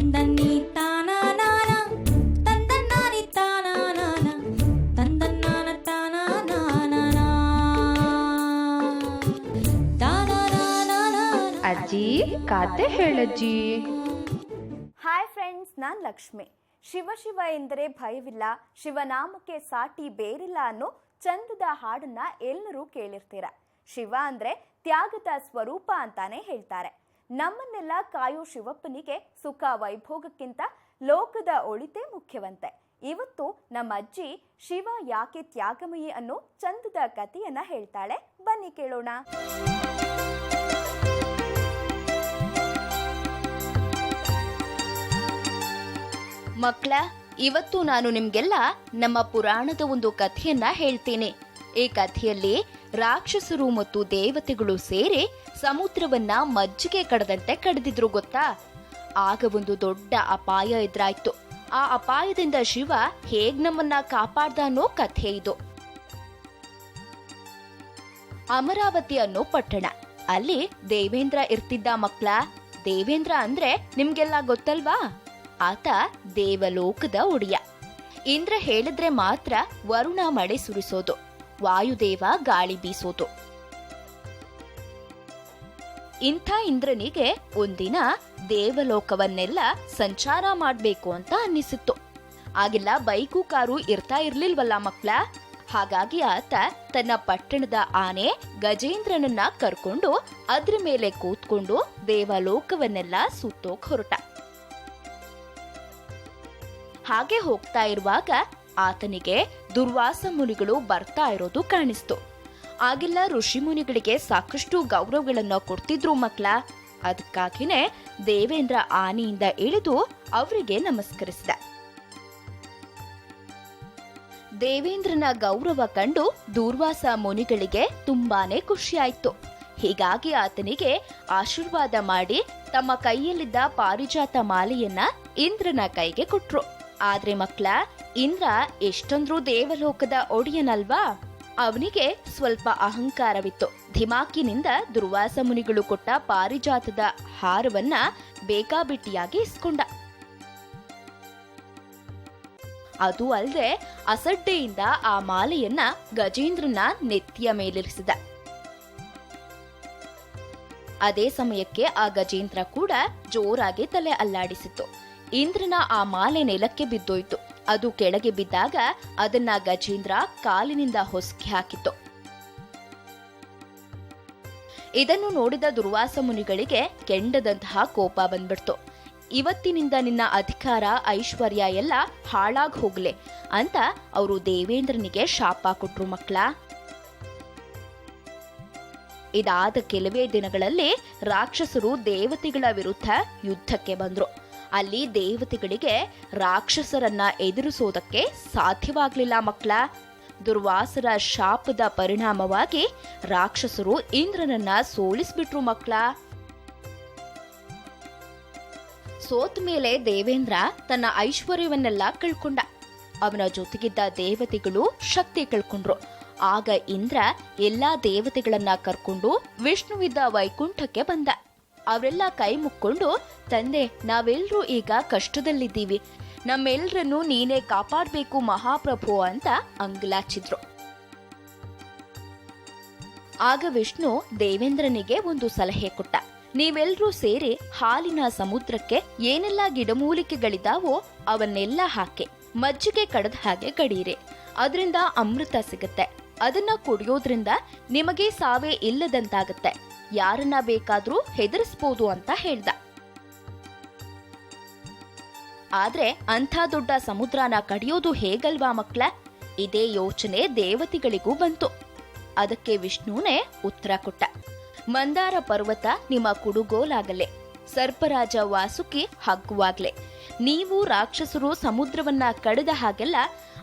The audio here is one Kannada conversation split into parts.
ತಂದನ್ನಿ ತಾನಾನಾನ ತಂದನ್ನಾನಿ ತಾನಾನಾನ ತಂದನ್ನಾನ ತಾನಾನಾನ ತಾನಾನಾನ. ಅಜ್ಜಿ ಕತೆ ಹೇಳಜ್ಜಿ. ಹಾಯ್ ಫ್ರೆಂಡ್ಸ್, ನಾನು ಲಕ್ಷ್ಮಿ. ಶಿವ ಶಿವ ಎಂದರೆ ಭಯವಿಲ್ಲ, ಶಿವನಾಮಕ್ಕೆ ಸಾಟಿ ಬೇರಿಲ್ಲ ಅನ್ನೋ ಚಂದದ ಹಾಡನ್ನ ಎಲ್ಲರೂ ಕೇಳಿರ್ತೀರ. ಶಿವ ಅಂದ್ರೆ ತ್ಯಾಗದ ಸ್ವರೂಪ ಅಂತಾನೆ ಹೇಳ್ತಾರೆ. ನಮ್ಮನ್ನೆಲ್ಲ ಕಾಯೋ ಶಿವಪ್ಪನಿಗೆ ಸುಖ ವೈಭೋಗಕ್ಕಿಂತ ಲೋಕದ ಒಳಿತೇ ಮುಖ್ಯವಂತೆ. ಇವತ್ತು ನಮ್ಮ ಅಜ್ಜಿ ಶಿವ ಯಾಕೆ ತ್ಯಾಗಮಯಿ ಅನ್ನೋ ಚಂದದ ಕಥೆಯನ್ನ ಹೇಳ್ತಾಳೆ, ಬನ್ನಿ ಕೇಳೋಣ. ಮಕ್ಕಳ, ಇವತ್ತು ನಾನು ನಿಮ್ಗೆಲ್ಲ ನಮ್ಮ ಪುರಾಣದ ಒಂದು ಕಥೆಯನ್ನ ಹೇಳ್ತೇನೆ. ಈ ಕಥೆಯಲ್ಲಿ ರಾಕ್ಷಸರು ಮತ್ತು ದೇವತೆಗಳು ಸೇರಿ ಸಮುದ್ರವನ್ನ ಮಜ್ಜಿಗೆ ಕಡದಂತೆ ಕಡಿದಿದ್ರು ಗೊತ್ತಾ. ಆಗ ಒಂದು ದೊಡ್ಡ ಅಪಾಯ ಎದುರಾಯ್ತು. ಆ ಅಪಾಯದಿಂದ ಶಿವ ಹೇಗ್ ನಮ್ಮನ್ನ ಕಾಪಾಡ್ದ ಅನ್ನೋ ಕಥೆ ಇದು. ಅಮರಾವತಿ ಅನ್ನೋ ಪಟ್ಟಣ, ಅಲ್ಲಿ ದೇವೇಂದ್ರ ಇರ್ತಿದ್ದ ಮಕ್ಕಳ. ದೇವೇಂದ್ರ ಅಂದ್ರೆ ನಿಮ್ಗೆಲ್ಲ ಗೊತ್ತಲ್ವಾ? ಆತ ದೇವಲೋಕದ ಒಡೆಯ. ಇಂದ್ರ ಹೇಳಿದ್ರೆ ಮಾತ್ರ ವರುಣ ಮಳೆ ಸುರಿಸೋದು, ವಾಯುದೇವ ಗಾಳಿ ಬೀಸೋದು. ಇಂಥ ಇಂದ್ರನಿಗೆ ಒಂದಿನ ದೇವಲೋಕವನ್ನೆಲ್ಲ ಸಂಚಾರ ಮಾಡ್ಬೇಕು ಅಂತ ಅನ್ನಿಸಿತ್ತು. ಆಗೆಲ್ಲ ಬೈಕು ಕಾರು ಇರ್ತಾ ಇರ್ಲಿಲ್ವಲ್ಲ ಮಕ್ಳ. ಹಾಗಾಗಿ ಆತ ತನ್ನ ಪಟ್ಟಣದ ಆನೆ ಗಜೇಂದ್ರನನ್ನ ಕರ್ಕೊಂಡು ಅದ್ರ ಮೇಲೆ ಕೂತ್ಕೊಂಡು ದೇವಲೋಕವನ್ನೆಲ್ಲ ಸುತ್ತೋಕ್ ಹೊರಟ. ಹಾಗೆ ಹೋಗ್ತಾ ಇರುವಾಗ ಆತನಿಗೆ ದುರ್ವಾಸ ಮುನಿಗಳು ಬರ್ತಾ ಇರೋದು ಕಾಣಿಸ್ತು. ಆಗೆಲ್ಲ ಋಷಿ ಮುನಿಗಳಿಗೆ ಸಾಕಷ್ಟು ಗೌರವಗಳನ್ನ ಕೊಡ್ತಿದ್ರು ಮಕ್ಳ. ಅದಕ್ಕಾಗಿನೇ ದೇವೇಂದ್ರ ಆನೆಯಿಂದ ಇಳಿದು ಅವರಿಗೆ ನಮಸ್ಕರಿಸಿದ. ದೇವೇಂದ್ರನ ಗೌರವ ಕಂಡು ದುರ್ವಾಸ ಮುನಿಗಳಿಗೆ ತುಂಬಾನೇ ಖುಷಿಯಾಯ್ತು. ಹೀಗಾಗಿ ಆತನಿಗೆ ಆಶೀರ್ವಾದ ಮಾಡಿ ತಮ್ಮ ಕೈಯಲ್ಲಿದ್ದ ಪಾರಿಜಾತ ಮಾಲೆಯನ್ನ ಇಂದ್ರನ ಕೈಗೆ ಕೊಟ್ರು. ಆದ್ರೆ ಮಕ್ಳ, ಇಂದ್ರ ಎಷ್ಟೊಂದ್ರೂ ದೇವಲೋಕದ ಒಡೆಯನಲ್ವಾ, ಅವನಿಗೆ ಸ್ವಲ್ಪ ಅಹಂಕಾರವಿತ್ತು. ಧಿಮಾಕಿನಿಂದ ದುರ್ವಾಸ ಮುನಿಗಳು ಕೊಟ್ಟ ಪಾರಿಜಾತದ ಹಾರವನ್ನ ಬೇಕಾಬಿಟ್ಟಿಯಾಗಿ ಇಸ್ಕೊಂಡ. ಅದು ಅಲ್ಲದೆ ಅಸಡ್ಡೆಯಿಂದ ಆ ಮಾಲೆಯನ್ನ ಗಜೇಂದ್ರನ ನೆತ್ತಿಯ ಮೇಲಿರಿಸಿದ. ಅದೇ ಸಮಯಕ್ಕೆ ಆ ಗಜೇಂದ್ರ ಕೂಡ ಜೋರಾಗಿ ತಲೆ ಅಲ್ಲಾಡಿಸಿತು. ಇಂದ್ರನ ಆ ಮಾಲೆ ನೆಲಕ್ಕೆ ಬಿದ್ದೋಯ್ತು. ಅದು ಕೆಳಗೆ ಬಿದ್ದಾಗ ಅದನ್ನ ಗಜೇಂದ್ರ ಕಾಲಿನಿಂದ ಹೊಸಕಿ ಹಾಕಿತು. ಇದನ್ನು ನೋಡಿದ ದುರ್ವಾಸ ಮುನಿಗಳಿಗೆ ಕೆಂಡದಂತಹ ಕೋಪ ಬಂದ್ಬಿಡ್ತು. ಇವತ್ತಿನಿಂದ ನಿನ್ನ ಅಧಿಕಾರ ಐಶ್ವರ್ಯ ಎಲ್ಲ ಹಾಳಾಗ್ ಹೋಗ್ಲೆ ಅಂತ ಅವರು ದೇವೇಂದ್ರನಿಗೆ ಶಾಪ ಕೊಟ್ರು ಮಕ್ಳ. ಇದಾದ ಕೆಲವೇ ದಿನಗಳಲ್ಲಿ ರಾಕ್ಷಸರು ದೇವತೆಗಳ ವಿರುದ್ಧ ಯುದ್ಧಕ್ಕೆ ಬಂದ್ರು. ಅಲ್ಲಿ ದೇವತೆಗಳಿಗೆ ರಾಕ್ಷಸರನ್ನ ಎದುರಿಸೋದಕ್ಕೆ ಸಾಧ್ಯವಾಗ್ಲಿಲ್ಲ ಮಕ್ಳ. ದುರ್ವಾಸರ ಶಾಪದ ಪರಿಣಾಮವಾಗಿ ರಾಕ್ಷಸರು ಇಂದ್ರನನ್ನ ಸೋಲಿಸ್ಬಿಟ್ರು ಮಕ್ಳ. ಸೋತ ಮೇಲೆ ದೇವೇಂದ್ರ ತನ್ನ ಐಶ್ವರ್ಯವನ್ನೆಲ್ಲ ಕಳ್ಕೊಂಡ. ಅವನ ಜೊತೆಗಿದ್ದ ದೇವತೆಗಳು ಶಕ್ತಿ ಕಳ್ಕೊಂಡ್ರು. ಆಗ ಇಂದ್ರ ಎಲ್ಲಾ ದೇವತೆಗಳನ್ನ ಕರ್ಕೊಂಡು ವಿಷ್ಣುವಿದ್ದ ವೈಕುಂಠಕ್ಕೆ ಬಂದ. ಅವರೆಲ್ಲ ಕೈ ಮುಕ್ಕೊಂಡು, ತಂದೆ, ನಾವೆಲ್ಲರೂ ಈಗ ಕಷ್ಟದಲ್ಲಿದ್ದೀವಿ, ನಮ್ಮೆಲ್ಲರನ್ನು ನೀನೇ ಕಾಪಾಡಬೇಕು ಮಹಾಪ್ರಭು ಅಂತ ಅಂಗಲಾಚಿದ್ರು. ಆಗ ವಿಷ್ಣು ದೇವೇಂದ್ರನಿಗೆ ಒಂದು ಸಲಹೆ ಕೊಟ್ಟ. ನೀವೆಲ್ಲರೂ ಸೇರಿ ಹಾಲಿನ ಸಮುದ್ರಕ್ಕೆ ಏನೆಲ್ಲ ಗಿಡಮೂಲಿಕೆಗಳಿದಾವೋ ಅವನ್ನೆಲ್ಲ ಹಾಕಿ ಮಜ್ಜಿಗೆ ಕಡದ ಹಾಗೆ ಕಡೀರಿ. ಅದರಿಂದ ಅಮೃತ ಸಿಗುತ್ತೆ. ಅದನ್ನ ಕುಡಿಯೋದ್ರಿಂದ ನಿಮಗೆ ಸಾವೇ ಇಲ್ಲದಂತಾಗತ್ತೆ. ಯಾರನ್ನ ಬೇಕಾದ್ರೂ ಹೆದರಿಸಬಹುದು ಅಂತ ಹೇಳ್ದ. ಆದ್ರೆ ಅಂಥ ದೊಡ್ಡ ಸಮುದ್ರನ ಕಡಿಯೋದು ಹೇಗಲ್ವಾ ಮಕ್ಳ? ಇದೇ ಯೋಚನೆ ದೇವತೆಗಳಿಗೂ ಬಂತು. ಅದಕ್ಕೆ ವಿಷ್ಣುನೇ ಉತ್ತರ ಕೊಟ್ಟ. ಮಂದಾರ ಪರ್ವತ ನಿಮ್ಮ ಕುಡುಗೋಲಾಗಲೆ, ಸರ್ಪರಾಜ ವಾಸುಕಿ ಹಗ್ಗುವಾಗ್ಲೆ. ನೀವು ರಾಕ್ಷಸರು ಸಮುದ್ರವನ್ನ ಕಡಿದ ಹಾಗೆಲ್ಲ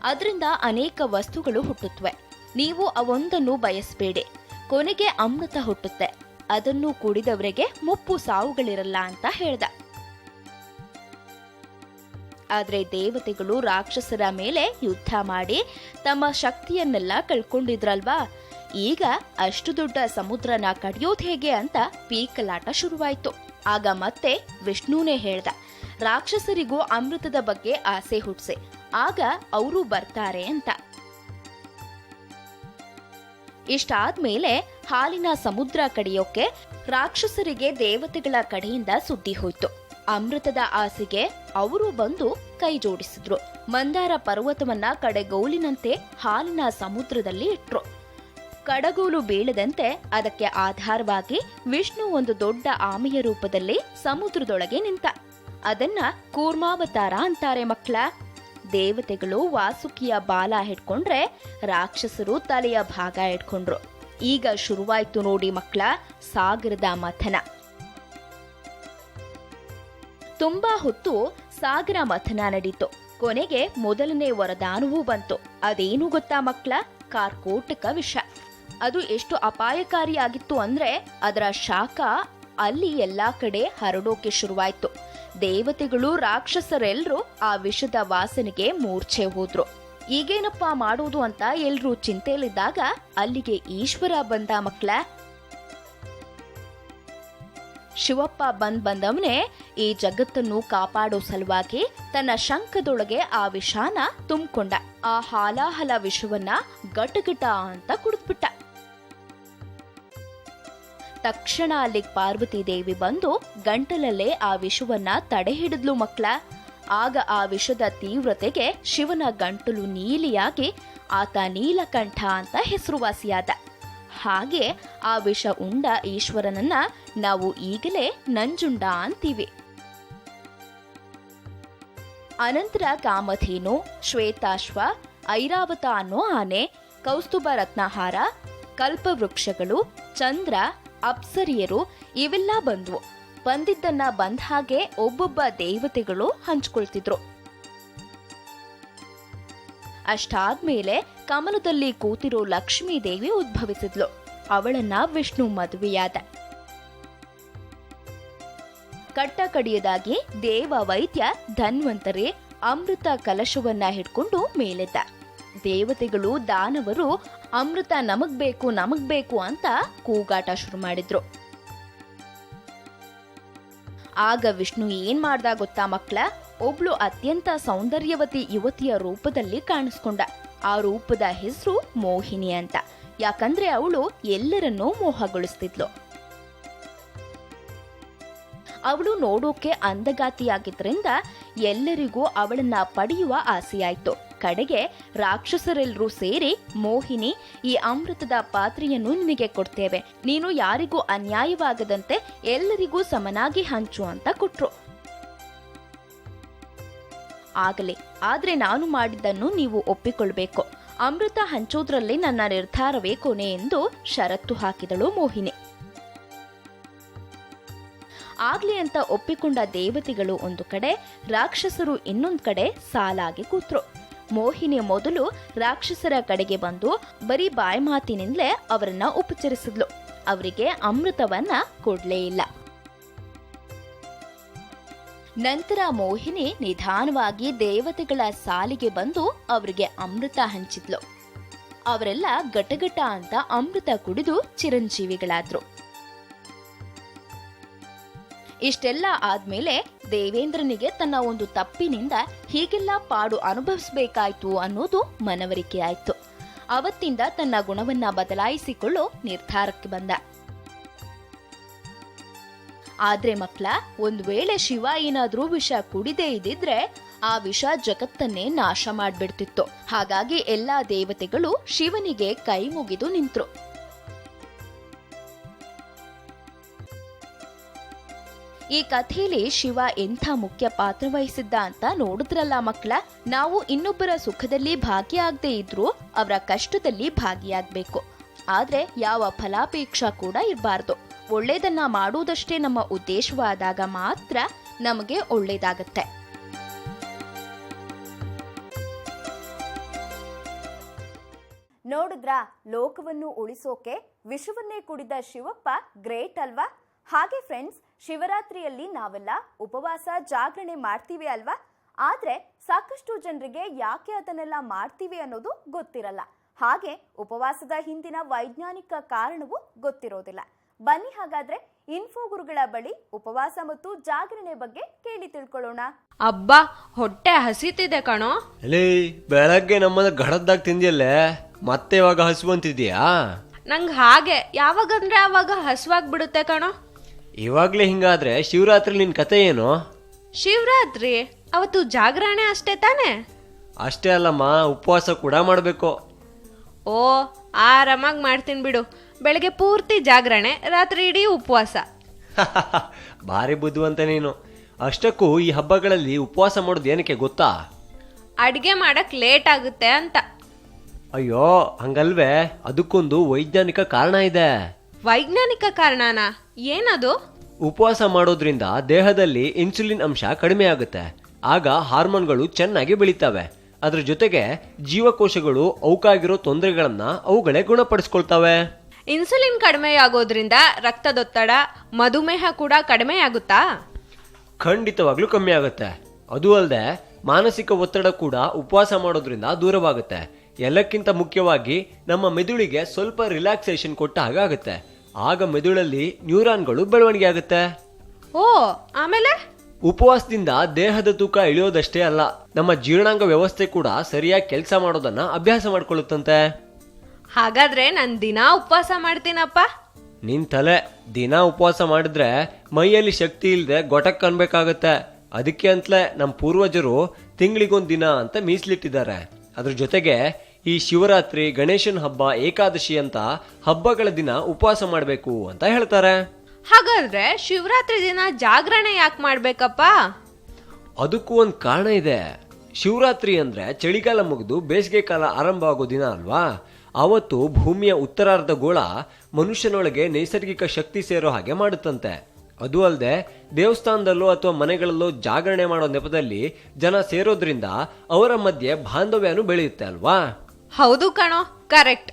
ಅದರಿಂದ ಅನೇಕ ವಸ್ತುಗಳು ಹುಟ್ಟುತ್ತವೆ. ನೀವು ಅವೊಂದನ್ನು ಬಯಸಬೇಡಿ, ಕೊನೆಗೆ ಅಮೃತ ಹುಟ್ಟುತ್ತೆ. ಅದನ್ನು ಕುಡಿದವರಿಗೆ ಮುಪ್ಪು ಸಾವುಗಳಿರಲ್ಲ ಅಂತ ಹೇಳ್ದ. ಆದ್ರೆ ದೇವತೆಗಳು ರಾಕ್ಷಸರ ಮೇಲೆ ಯುದ್ಧ ಮಾಡಿ ತಮ್ಮ ಶಕ್ತಿಯನ್ನೆಲ್ಲ ಕಳ್ಕೊಂಡಿದ್ರಲ್ವಾ. ಈಗ ಅಷ್ಟು ದೊಡ್ಡ ಸಮುದ್ರನ ಕಡಿಯೋದ್ ಹೇಗೆ ಅಂತ ಪೀಕಲಾಟ ಶುರುವಾಯ್ತು. ಆಗ ಮತ್ತೆ ವಿಷ್ಣುನೇ ಹೇಳ್ದ, ರಾಕ್ಷಸರಿಗೂ ಅಮೃತದ ಬಗ್ಗೆ ಆಸೆ ಹುಟ್ಸೆ, ಆಗ ಅವರು ಬರ್ತಾರೆ ಅಂತ. ಇಷ್ಟಾದ್ಮೇಲೆ ಹಾಲಿನ ಸಮುದ್ರ ಕಡಿಯೋಕೆ ರಾಕ್ಷಸರಿಗೆ ದೇವತೆಗಳ ಕಡೆಯಿಂದ ಸುದ್ದಿ ಹೋಯ್ತು. ಅಮೃತದ ಆಸೆಗೆ ಅವರು ಬಂದು ಕೈ ಜೋಡಿಸಿದ್ರು. ಮಂದಾರ ಪರ್ವತವನ್ನ ಕಡೆಗೋಲಿನಂತೆ ಹಾಲಿನ ಸಮುದ್ರದಲ್ಲಿ ಇಟ್ರು. ಕಡಗೋಲು ಬೀಳದಂತೆ ಅದಕ್ಕೆ ಆಧಾರವಾಗಿ ವಿಷ್ಣು ಒಂದು ದೊಡ್ಡ ಆಮೆಯ ರೂಪದಲ್ಲಿ ಸಮುದ್ರದೊಳಗೆ ನಿಂತ. ಅದನ್ನ ಕೂರ್ಮಾವತಾರ ಅಂತಾರೆ ಮಕ್ಕಳ. ದೇವತೆಗಳು ವಾಸುಕಿಯ ಬಾಲ ಹಿಡ್ಕೊಂಡ್ರೆ ರಾಕ್ಷಸರು ತಲೆಯ ಭಾಗ ಹಿಡ್ಕೊಂಡ್ರು. ಈಗ ಶುರುವಾಯ್ತು ನೋಡಿ ಮಕ್ಕಳ ಸಾಗರದ ಮಥನ. ತುಂಬಾ ಹೊತ್ತು ಸಾಗರ ಮಥನ ನಡೀತು. ಕೊನೆಗೆ ಮೊದಲನೇ ವರದಾನವೂ ಬಂತು. ಅದೇನು ಗೊತ್ತಾ ಮಕ್ಕಳ? ಕಾರ್ಕೋಟಕ ವಿಷ. ಅದು ಎಷ್ಟು ಅಪಾಯಕಾರಿಯಾಗಿತ್ತು ಅಂದ್ರೆ ಅದರ ಶಾಖ ಅಲ್ಲಿ ಎಲ್ಲಾ ಕಡೆ ಹರಡೋಕೆ ಶುರುವಾಯ್ತು. ದೇವತೆಗಳು ರಾಕ್ಷಸರೆಲ್ಲರೂ ಆ ವಿಷದ ವಾಸನೆಗೆ ಮೂರ್ಛೆ ಹೋದ್ರು. ಈಗೇನಪ್ಪ ಮಾಡೋದು ಅಂತ ಎಲ್ರೂ ಚಿಂತೆಯಲ್ಲಿದ್ದಾಗ ಅಲ್ಲಿಗೆ ಈಶ್ವರ ಬಂದ ಮಕ್ಕಳ. ಶಿವಪ್ಪ ಬಂದವನೇ ಈ ಜಗತ್ತನ್ನು ಕಾಪಾಡೋ ಸಲುವಾಗಿ ತನ್ನ ಶಂಖದೊಳಗೆ ಆ ವಿಷಾನ ತುಂಬಿಕೊಂಡ. ಆ ಹಾಲಾಹಲ ವಿಷವನ್ನ ಗಟಗಟ ಅಂತ ಕುಡಿದ್ಬಿಟ್ಟ. ತಕ್ಷಣ ಅಲ್ಲಿಗೆ ಪಾರ್ವತಿ ದೇವಿ ಬಂದು ಗಂಟಲಲ್ಲೇ ಆ ವಿಷವನ್ನ ತಡೆ ಹಿಡಿದ್ಲು ಮಕ್ಕಳ. ಆಗ ಆ ವಿಷದ ತೀವ್ರತೆಗೆ ಶಿವನ ಗಂಟಲು ನೀಲಿಯಾಗಿ ಆತ ನೀಲಕಂಠ ಅಂತ ಹೆಸರುವಾಸಿಯಾದ. ಹಾಗೆ ಆ ವಿಷ ಉಂಡ ಈಶ್ವರನನ್ನ ನಾವು ಈಗಲೇ ನಂಜುಂಡ ಅಂತೀವಿ. ಅನಂತರ ಕಾಮಧೇನು, ಶ್ವೇತಾಶ್ವ, ಐರಾವತ ಅನ್ನೋ ಆನೆ, ಕೌಸ್ತುಭ ರತ್ನಹಾರ, ಕಲ್ಪವೃಕ್ಷಗಳು, ಚಂದ್ರ, ಅಪ್ಸರಿಯರು ಇವೆಲ್ಲ ಬಂದ್ವು. ಬಂದಿದ್ದನ್ನ ಬಂದ ಹಾಗೆ ಒಬ್ಬೊಬ್ಬ ದೇವತೆಗಳು ಹಂಚ್ಕೊಳ್ತಿದ್ರು. ಅಷ್ಟಾದ್ಮೇಲೆ ಕಮಲದಲ್ಲಿ ಕೂತಿರೋ ಲಕ್ಷ್ಮೀ ದೇವಿ ಉದ್ಭವಿಸಿದ್ಲು. ಅವಳನ್ನ ವಿಷ್ಣು ಮದುವೆಯಾದ. ಕಟ್ಟ ಕಡಿಯದಾಗಿ ದೇವ ವೈದ್ಯ ಧನ್ವಂತರಿ ಅಮೃತ ಕಲಶವನ್ನ ಹಿಡ್ಕೊಂಡು ಮೇಲೆದ್ದ. ದೇವತೆಗಳು ದಾನವರು ಅಮೃತ ನಮಗ್ಬೇಕು ಅಂತ ಕೂಗಾಟ ಶುರು ಮಾಡಿದ್ರು. ಆಗ ವಿಷ್ಣು ಏನ್ ಮಾಡ್ದ ಗೊತ್ತಾ ಮಕ್ಕಳ? ಒಬ್ಳು ಅತ್ಯಂತ ಸೌಂದರ್ಯವತಿ ಯುವತಿಯ ರೂಪದಲ್ಲಿ ಕಾಣಿಸ್ಕೊಂಡ. ಆ ರೂಪದ ಹೆಸರು ಮೋಹಿನಿ ಅಂತ. ಯಾಕಂದ್ರೆ ಅವಳು ಎಲ್ಲರನ್ನೂ ಮೋಹಗೊಳಿಸ್ತಿದ್ಲು. ಅವಳು ನೋಡೋಕೆ ಅಂದಗಾತಿಯಾಗಿದ್ರಿಂದ ಎಲ್ಲರಿಗೂ ಅವಳನ್ನ ಪಡೆಯುವ ಆಸೆಯಾಯ್ತು. ಕಡೆಗೆ ರಾಕ್ಷಸರೆಲ್ಲರೂ ಸೇರಿ, ಮೋಹಿನಿ, ಈ ಅಮೃತದ ಪಾತ್ರೆಯನ್ನು ನಿನಗೆ ಕೊಡ್ತೇವೆ, ನೀನು ಯಾರಿಗೂ ಅನ್ಯಾಯವಾಗದಂತೆ ಎಲ್ಲರಿಗೂ ಸಮನಾಗಿ ಹಂಚು ಅಂತ ಕೊಟ್ರು. ಆಗಲೇ ಆದ್ರೆ ನಾನು ಮಾಡಿದ್ದನ್ನು ನೀವು ಒಪ್ಪಿಕೊಳ್ಬೇಕು. ಅಮೃತ ಹಂಚೋದ್ರಲ್ಲಿ ನನ್ನ ನಿರ್ಧಾರವೇ ಕೊನೆ ಎಂದು ಷರತ್ತು ಹಾಕಿದಳು ಮೋಹಿನಿ. ಆಗ್ಲಿ ಅಂತ ಒಪ್ಪಿಕೊಂಡ ದೇವತೆಗಳು ಒಂದು ಕಡೆ, ರಾಕ್ಷಸರು ಇನ್ನೊಂದು ಕಡೆ ಸಾಲಾಗಿ ಕೂತ್ರು. ಮೋಹಿನಿ ಮೊದಲು ರಾಕ್ಷಸರ ಕಡೆಗೆ ಬಂದು ಬರೀ ಬಾಯಿ ಮಾತಿನಿಂದಲೇ ಅವರನ್ನ ಉಪಚರಿಸಿದ್ಲು. ಅವರಿಗೆ ಅಮೃತವನ್ನ ಕೊಡ್ಲೇ ಇಲ್ಲ. ನಂತರ ಮೋಹಿನಿ ನಿಧಾನವಾಗಿ ದೇವತೆಗಳ ಸಾಲಿಗೆ ಬಂದು ಅವರಿಗೆ ಅಮೃತ ಹಂಚಿದ್ಲು. ಅವರೆಲ್ಲ ಗಟಗಟ ಅಂತ ಅಮೃತ ಕುಡಿದು ಚಿರಂಜೀವಿಗಳಾದ್ರು. ಇಷ್ಟೆಲ್ಲ ಆದ್ಮೇಲೆ ದೇವೇಂದ್ರನಿಗೆ ತನ್ನ ಒಂದು ತಪ್ಪಿನಿಂದ ಹೀಗೆಲ್ಲ ಪಾಡು ಅನುಭವಿಸಬೇಕಾಯ್ತು ಅನ್ನೋದು ಮನವರಿಕೆ ಆಯ್ತು. ಅವತ್ತಿಂದ ತನ್ನ ಗುಣವನ್ನ ಬದಲಾಯಿಸಿಕೊಳ್ಳೋ ನಿರ್ಧಾರಕ್ಕೆ ಬಂದ. ಆದ್ರೆ ಮಕ್ಕಳ, ಒಂದ್ ವೇಳೆ ಶಿವ ಏನಾದ್ರೂ ವಿಷ ಕುಡಿದೇ ಇದ್ದಿದ್ರೆ ಆ ವಿಷ ಜಗತ್ತನ್ನೇ ನಾಶ ಮಾಡ್ಬಿಡ್ತಿತ್ತು. ಹಾಗಾಗಿ ಎಲ್ಲಾ ದೇವತೆಗಳು ಶಿವನಿಗೆ ಕೈ ಮುಗಿದು ನಿಂತ್ರು. ಈ ಕಥೆಯಲ್ಲಿ ಶಿವ ಎಂಥ ಮುಖ್ಯ ಪಾತ್ರ ವಹಿಸಿದ್ದ ಅಂತ ನೋಡಿದ್ರಲ್ಲ ಮಕ್ಕಳ. ನಾವು ಇನ್ನೊಬ್ಬರ ಸುಖದಲ್ಲಿ ಭಾಗಿಯಾಗದೇ ಇದ್ರೂ ಅವರ ಕಷ್ಟದಲ್ಲಿ ಭಾಗಿಯಾಗಬೇಕು. ಆದ್ರೆ ಯಾವ ಫಲಾಪೇಕ್ಷ ಕೂಡ ಇರಬಾರ್ದು. ಒಳ್ಳೇದನ್ನ ಮಾಡುವುದಷ್ಟೇ ನಮ್ಮ ಉದ್ದೇಶವಾದಾಗ ಮಾತ್ರ ನಮಗೆ ಒಳ್ಳೇದಾಗತ್ತೆ. ನೋಡಿದ್ರಾ, ಲೋಕವನ್ನು ಉಳಿಸೋಕೆ ವಿಷವನ್ನೇ ಕುಡಿದ ಶಿವಪ್ಪ ಗ್ರೇಟ್ ಅಲ್ವಾ? ಹಾಗೆ ಫ್ರೆಂಡ್ಸ್, ಶಿವರಾತ್ರಿಯಲ್ಲಿ ನಾವೆಲ್ಲ ಉಪವಾಸ ಜಾಗರಣೆ ಮಾಡ್ತೀವಿ ಅಲ್ವಾ? ಆದ್ರೆ ಸಾಕಷ್ಟು ಜನರಿಗೆ ಯಾಕೆ ಅದನ್ನೆಲ್ಲ ಮಾಡ್ತೀವಿ ಅನ್ನೋದು ಗೊತ್ತಿರಲ್ಲ. ಹಾಗೆ ಉಪವಾಸದ ಹಿಂದಿನ ವೈಜ್ಞಾನಿಕ ಕಾರಣವೂ ಗೊತ್ತಿರೋದಿಲ್ಲ. ಬನ್ನಿ ಹಾಗಾದ್ರೆ ಇನ್ಫೋ ಗುರುಗಳ ಬಳಿ ಉಪವಾಸ ಮತ್ತು ಜಾಗರಣೆ ಬಗ್ಗೆ ಕೇಳಿ ತಿಳ್ಕೊಳ್ಳೋಣ. ಅಬ್ಬಾ, ಹೊಟ್ಟೆ ಹಸಿತಿದೆ ಕಣೋ. ಎಲೇ, ಬೆಳಗ್ಗೆ ನಮ್ಮನ್ನ ಗಡದ್ದಾಗ ತಿಂದಿಯಲ್ಲೇ, ಮತ್ತೆ ಇವಾಗ ಹಸುವಂತಿದ್ಯಾ? ನಂಗೆ ಹಾಗೆ ಯಾವಾಗಂದ್ರೆ ಆವಾಗ ಹಸುವಾಗ್ಬಿಡುತ್ತೆ ಕಣೋ. ಇವಾಗ್ಲೇ ಹಿಂಗಾದ್ರೆ ಶಿವರಾತ್ರಿ ನಿನ್ ಕತೆ ಏನು? ಶಿವರಾತ್ರಿ ಅವತ್ತು ಜಾಗರಣೆ ಅಷ್ಟೇ ತಾನೆ? ಅಷ್ಟೇ ಅಲ್ಲಮ್ಮ, ಉಪವಾಸ ಕೂಡ ಮಾಡ್ಬೇಕು. ಓ, ಆರಾಮಾಗಿ ಮಾಡ್ತೀನಿ ಬಿಡು. ಬೆಳಗ್ಗೆ ಪೂರ್ತಿ ಜಾಗರಣೆ, ರಾತ್ರಿ ಇಡೀ ಉಪವಾಸ. ಭಾರಿ ಬುದ್ಧಿವಂತ ನೀನು. ಅಷ್ಟಕ್ಕೂ ಈ ಹಬ್ಬಗಳಲ್ಲಿ ಉಪವಾಸ ಮಾಡೋದು ಏನಕ್ಕೆ ಗೊತ್ತಾ? ಅಡ್ಗೆ ಮಾಡಕ್ ಲೇಟ್ ಆಗುತ್ತೆ ಅಂತ. ಅಯ್ಯೋ ಹಂಗಲ್ವೇ, ಅದಕ್ಕೊಂದು ವೈಜ್ಞಾನಿಕ ಕಾರಣ ಇದೆ. ವೈಜ್ಞಾನಿಕ ಕಾರಣನಾ? ಏನದು? ಉಪವಾಸ ಮಾಡೋದ್ರಿಂದ ದೇಹದಲ್ಲಿ ಇನ್ಸುಲಿನ್ ಅಂಶ ಕಡಿಮೆ ಆಗುತ್ತೆ. ಆಗ ಹಾರ್ಮೋನ್ಗಳು ಚೆನ್ನಾಗಿ ಬೆಳೀತವೆ. ಅದ್ರ ಜೊತೆಗೆ ಜೀವಕೋಶಗಳು ಅವಕ್ಕಾಗಿರೋ ತೊಂದರೆಗಳನ್ನ ಅವುಗಳೇ ಗುಣಪಡಿಸ್ಕೊಳ್ತವೆ. ಇನ್ಸುಲಿನ್ ಕಡಿಮೆ ಆಗೋದ್ರಿಂದ ರಕ್ತದೊತ್ತಡ, ಮಧುಮೇಹ ಕೂಡ ಕಡಿಮೆ ಆಗುತ್ತಾ? ಖಂಡಿತವಾಗ್ಲೂ ಕಮ್ಮಿ ಆಗುತ್ತೆ. ಅದು ಅಲ್ಲದೆ ಮಾನಸಿಕ ಒತ್ತಡ ಕೂಡ ಉಪವಾಸ ಮಾಡೋದ್ರಿಂದ ದೂರವಾಗುತ್ತೆ. ಎಲ್ಲಕ್ಕಿಂತ ಮುಖ್ಯವಾಗಿ ನಮ್ಮ ಮೆದುಳಿಗೆ ಸ್ವಲ್ಪ ರಿಲ್ಯಾಕ್ಸೇಷನ್ ಕೊಟ್ಟ ಹಾಗಾಗುತ್ತೆ. ಆಗ ಮೆದುಳಲ್ಲಿ ನ್ಯೂರಾನ್ಗಳು ಬೆಳವಣಿಗೆ ಆಗುತ್ತೆ. ಓ, ಆಮೇಲೆ? ಉಪವಾಸದಿಂದ ದೇಹದ ತೂಕ ಇಳಿಯೋದಷ್ಟೇ ಅಲ್ಲ, ನಮ್ಮ ಜೀರ್ಣಾಂಗ ವ್ಯವಸ್ಥೆ ಕೂಡ ಸರಿಯಾಗಿ ಕೆಲಸ ಮಾಡೋದನ್ನ ಅಭ್ಯಾಸ ಮಾಡ್ಕೊಳ್ಳುತ್ತಂತೆ. ಹಾಗಾದ್ರೆ ನಾನು ದಿನಾ ಉಪವಾಸ ಮಾಡ್ತೀನಪ್ಪ. ನಿನ್ ತಲೆ, ದಿನ ಉಪವಾಸ ಮಾಡಿದ್ರೆ ಮೈಯಲ್ಲಿ ಶಕ್ತಿ ಇಲ್ಲದೆ ಗೊಟಕ್ ಅನ್ಬೇಕಾಗತ್ತೆ. ಅದಕ್ಕೆ ಅಂತಲೇ ನಮ್ಮ ಪೂರ್ವಜರು ತಿಂಗಳಿಗೊಂದು ದಿನ ಅಂತ ಮೀಸಲಿಟ್ಟಿದ್ದಾರೆ. ಅದ್ರ ಜೊತೆಗೆ ಈ ಶಿವರಾತ್ರಿ, ಗಣೇಶನ ಹಬ್ಬ, ಏಕಾದಶಿ ಅಂತ ಹಬ್ಬಗಳ ದಿನ ಉಪವಾಸ ಮಾಡಬೇಕು ಅಂತ ಹೇಳ್ತಾರೆ. ಹಾಗಾದ್ರೆ ಶಿವರಾತ್ರಿ ದಿನ ಜಾಗರಣೆ ಯಾಕೆ ಮಾಡ್ಬೇಕಪ್ಪ? ಅದಕ್ಕೂ ಒಂದು ಕಾರಣ ಇದೆ. ಶಿವರಾತ್ರಿ ಅಂದ್ರೆ ಚಳಿಗಾಲ ಮುಗಿದು ಬೇಸಿಗೆ ಕಾಲ ಆರಂಭ ಆಗೋ ದಿನ ಅಲ್ವಾ? ಆವತ್ತು ಭೂಮಿಯ ಉತ್ತರಾರ್ಧ ಗೋಳ ಮನುಷ್ಯನೊಳಗೆ ನೈಸರ್ಗಿಕ ಶಕ್ತಿ ಸೇರೋ ಹಾಗೆ ಮಾಡುತ್ತಂತೆ. ಅದು ಅಲ್ಲದೆ ದೇವಸ್ಥಾನದಲ್ಲೋ ಅಥವಾ ಮನೆಗಳಲ್ಲೋ ಜಾಗರಣೆ ಮಾಡೋ ನೆಪದಲ್ಲಿ ಜನ ಸೇರೋದ್ರಿಂದ ಅವರ ಮಧ್ಯೆ ಬಾಂಧವ್ಯನೂ ಬೆಳೆಯುತ್ತೆ ಅಲ್ವಾ? ಹೌದು ಕಣೋ, ಕರೆಕ್ಟ್.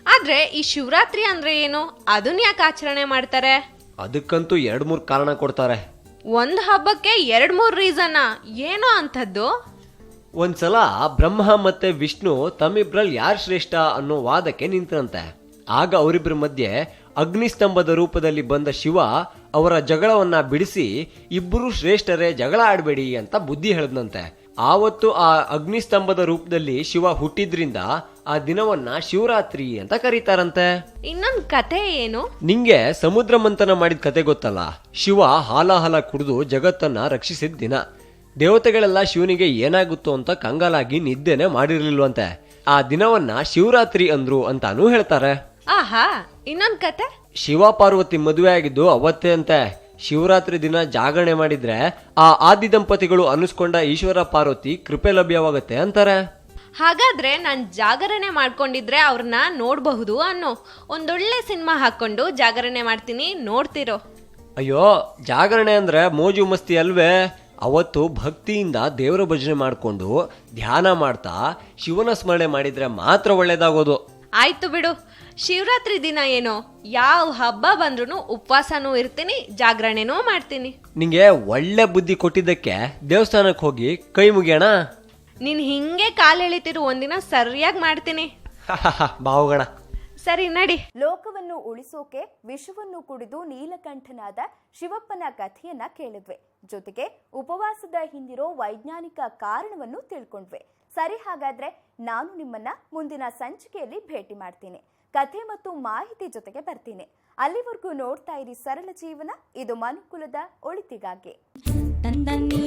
ಆದ್ರೆ ಈ ಶಿವರಾತ್ರಿ ಅಂದ್ರೆ ಏನು? ಅದನ್ನ ಯಾಕೆ ಆಚರಣೆ ಮಾಡ್ತಾರೆ? ಅದಕ್ಕಂತೂ 2-3 ಕಾರಣ ಕೊಡ್ತಾರೆ. ಒಂದ್ ಹಬ್ಬಕ್ಕೆ 2-3 ರೀಸನ್? ಏನೋ ಅಂಥದ್ದು? ಒಂದ್ಸಲ ಬ್ರಹ್ಮ ಮತ್ತೆ ವಿಷ್ಣು ತಮ್ಮಿಬ್ರಲ್ಲಿ ಯಾರು ಶ್ರೇಷ್ಠ ಅನ್ನೋ ವಾದಕ್ಕೆ ನಿಂತಂತೆ. ಆಗ ಅವರಿಬ್ಬರ ಮಧ್ಯೆ ಅಗ್ನಿಸ್ತಂಭದ ರೂಪದಲ್ಲಿ ಬಂದ ಶಿವ ಅವರ ಜಗಳವನ್ನ ಬಿಡಿಸಿ, ಇಬ್ಬರು ಶ್ರೇಷ್ಠರೇ, ಜಗಳ ಆಡಬೇಡಿ ಅಂತ ಬುದ್ಧಿ ಹೇಳಿದ್ನಂತೆ. ಆವತ್ತು ಆ ಅಗ್ನಿಸ್ತಂಭದ ರೂಪದಲ್ಲಿ ಶಿವ ಹುಟ್ಟಿದ್ರಿಂದ ಆ ದಿನವನ್ನ ಶಿವರಾತ್ರಿ ಅಂತ ಕರೀತಾರಂತೆ. ಇನ್ನೊಂದ್ ಕತೆ ಏನು? ನಿಂಗೆ ಸಮುದ್ರ ಮಂಥನ ಮಾಡಿದ ಕತೆ ಗೊತ್ತಲ್ಲ? ಶಿವ ಹಾಲಾಹಲ ಕುಡಿದು ಜಗತ್ತನ್ನ ರಕ್ಷಿಸಿದ ದಿನ. ದೇವತೆಗಳೆಲ್ಲ ಶಿವನಿಗೆ ಏನಾಗುತ್ತೋ ಅಂತ ಕಂಗಾಲಾಗಿ ನಿದ್ದೆನೆ ಮಾಡಿರ್ಲಿಲ್ವಂತೆ. ಆ ದಿನವನ್ನ ಶಿವರಾತ್ರಿ ಅಂದ್ರು ಅಂತಾನೂ ಹೇಳ್ತಾರೆ. ಆಹಾ, ಇನ್ನೊಂದ್ ಕತೆ? ಶಿವ ಪಾರ್ವತಿ ಮದುವೆ ಆಗಿದ್ದು ಅವತ್ತೇ ಅಂತೆ. ಶಿವರಾತ್ರಿ ದಿನ ಜಾಗರಣೆ ಮಾಡಿದ್ರೆ ಆ ಆದಿ ದಂಪತಿಗಳು ಅನಿಸ್ಕೊಂಡ ಈಶ್ವರ ಪಾರ್ವತಿ ಕೃಪೆ ಲಭ್ಯವಾಗುತ್ತೆ ಅಂತಾರೆ. ಹಾಗಾದ್ರೆ ನಾನ್ ಜಾಗರಣೆ ಮಾಡ್ಕೊಂಡಿದ್ರೆ ಅವ್ರನ್ನ ನೋಡ್ಬಹುದು ಅನ್ನೋ. ಒಂದೊಳ್ಳೆ ಸಿನಿಮಾ ಹಾಕೊಂಡು ಜಾಗರಣೆ ಮಾಡ್ತೀನಿ, ನೋಡ್ತಿರೋ. ಅಯ್ಯೋ, ಜಾಗರಣೆ ಅಂದ್ರೆ ಮೋಜು ಮಸ್ತಿ ಅಲ್ವೇ? ಅವತ್ತು ಭಕ್ತಿಯಿಂದ ದೇವರ ಭಜನೆ ಮಾಡ್ಕೊಂಡು ಧ್ಯಾನ ಮಾಡ್ತಾ ಶಿವನ ಸ್ಮರಣೆ ಮಾಡಿದ್ರೆ ಮಾತ್ರ ಒಳ್ಳೇದಾಗೋದು. ಆಯ್ತು ಬಿಡು. ಶಿವರಾತ್ರಿ ದಿನ ಏನೋ ಯಾವ ಹಬ್ಬ ಬಂದ್ರು ಉಪವಾಸನೂ ಇರ್ತೀನಿ, ಜಾಗರಣೆನೂ ಮಾಡ್ತೀನಿ. ನಿಂಗೆ ಒಳ್ಳೆ ಬುದ್ಧಿ ಕೊಟ್ಟಿದ್ದಕ್ಕೆ ದೇವಸ್ಥಾನಕ್ಕೆ ಹೋಗಿ ಕೈ ಮುಗಿಯೋಣ. ನೀನ್ ಹಿಂಗೆ ಕಾಲೆಳಿತಿರು, ಒಂದಿನ ಸರಿಯಾಗಿ ಮಾಡ್ತೀನಿ. ಬಾವುಗಣ. ಸರಿ, ನಡಿ. ಲೋಕವನ್ನು ಉಳಿಸೋಕೆ ವಿಷವನ್ನು ಕುಡಿದು ನೀಲಕಂಠನಾದ ಶಿವಪ್ಪನ ಕಥೆಯನ್ನ ಕೇಳಿದ್ವಿ. ಜೊತೆಗೆ ಉಪವಾಸದ ಹಿಂದಿರೋ ವೈಜ್ಞಾನಿಕ ಕಾರಣವನ್ನು ತಿಳ್ಕೊಂಡ್ವಿ. ಸರಿ, ಹಾಗಾದ್ರೆ ನಾನು ನಿಮ್ಮನ್ನ ಮುಂದಿನ ಸಂಚಿಕೆಯಲ್ಲಿ ಭೇಟಿ ಮಾಡ್ತೀನಿ. ಕಥೆ ಮತ್ತು ಮಾಹಿತಿ ಜೊತೆಗೆ ಬರ್ತೀನಿ. ಅಲ್ಲಿವರೆಗೂ ನೋಡ್ತಾ ಇರಿ ಸರಳ ಜೀವನ. ಇದು ಮನುಕುಲದ ಒಳಿತಿಗಾಗಿ. ತಂದನ್ನಿ